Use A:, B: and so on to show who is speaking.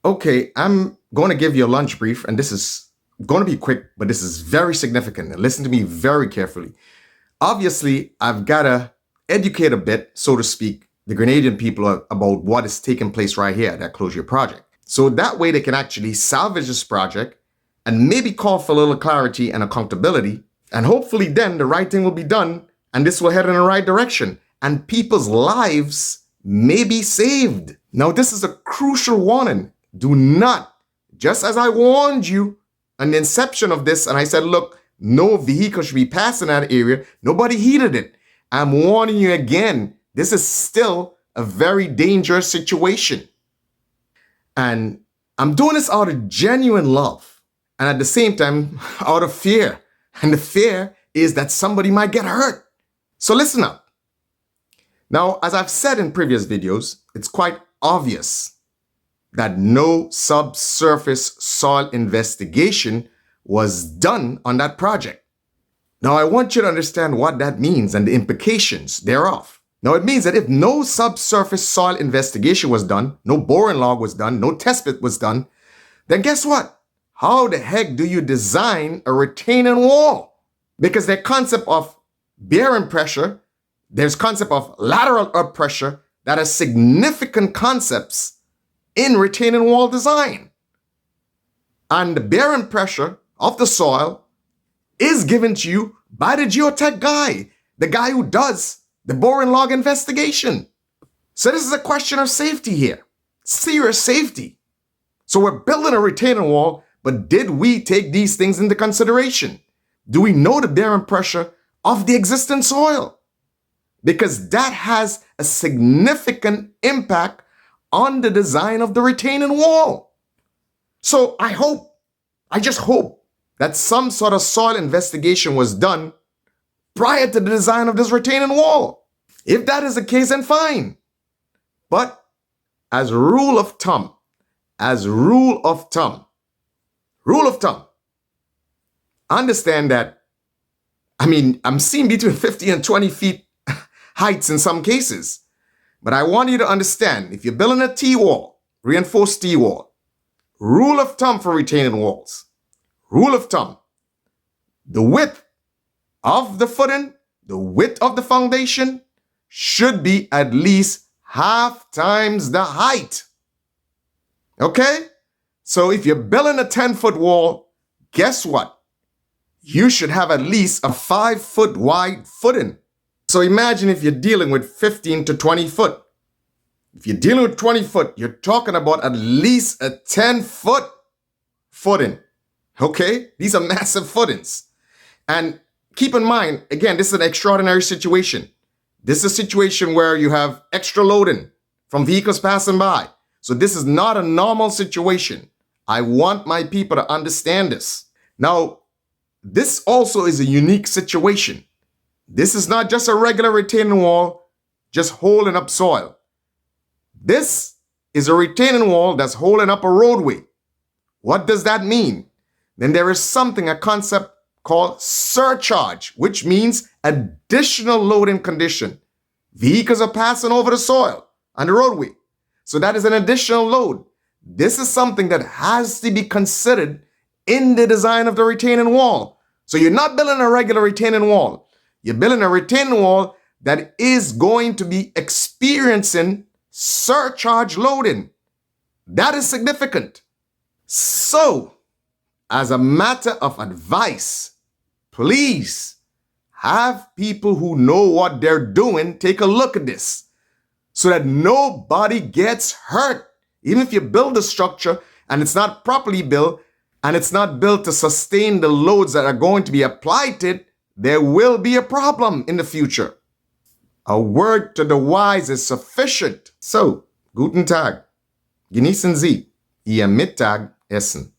A: Okay, I'm going to give you a lunch brief, and this is going to be quick, but this is very significant. And listen to me very carefully. Obviously, I've got to educate a bit, so to speak, the Grenadian people about what is taking place right here at that CLOZIER project. So that way they can actually salvage this project and maybe call for a little clarity and accountability. And hopefully then the right thing will be done and this will head in the right direction and people's lives may be saved. Now, this is a crucial warning. Do not, just as I warned you on the inception of this, and I said, look, no vehicle should be passing that area. Nobody heeded it. I'm warning you again. This is still a very dangerous situation. And I'm doing this out of genuine love and at the same time out of fear. And the fear is that somebody might get hurt. So listen up. Now, as I've said in previous videos, it's quite obvious that no subsurface soil investigation was done on that project. Now, I want you to understand what that means and the implications thereof. Now, it means that if no subsurface soil investigation was done, no boring log was done, no test pit was done, then guess what? How the heck do you design a retaining wall? Because the concept of bearing pressure, there's concept of lateral earth pressure that are significant concepts in retaining wall design. And the bearing pressure of the soil is given to you by the geotech guy, the guy who does the boring log investigation. So this is a question of safety here, serious safety. So we're building a retaining wall, but did we take these things into consideration? Do we know the bearing pressure of the existing soil? Because that has a significant impact on the design of the retaining wall. So I just hope that some sort of soil investigation was done prior to the design of this retaining wall. If that is the case, then fine. But as a rule of thumb, understand that, I'm seeing between 50 and 20 feet heights in some cases. But I want you to understand, if you're building a T-wall, reinforced T-wall, rule of thumb for retaining walls, rule of thumb, the width of the footing, the width of the foundation should be at least half times the height. Okay? So if you're building a 10-foot wall, guess what? You should have at least a 5-foot wide footing. So imagine if you're dealing with 15 to 20 foot. If you're dealing with 20 foot, you're talking about at least a 10-foot footing. Okay? These are massive footings. And keep in mind, again, this is an extraordinary situation. This is a situation where you have extra loading from vehicles passing by. So this is not a normal situation. I want my people to understand this. Now, this also is a unique situation. This is not just a regular retaining wall, just holding up soil. This is a retaining wall that's holding up a roadway. What does that mean? Then there is a concept called surcharge, which means additional loading condition. Vehicles are passing over the soil on the roadway. So that is an additional load. This is something that has to be considered in the design of the retaining wall. So you're not building a regular retaining wall. You're building a retaining wall that is going to be experiencing surcharge loading. That is significant. So, as a matter of advice, please have people who know what they're doing take a look at this so that nobody gets hurt. Even if you build a structure and it's not properly built and it's not built to sustain the loads that are going to be applied to it, there will be a problem in the future. A word to the wise is sufficient. So, guten Tag. Genießen Sie Ihr Mittagessen.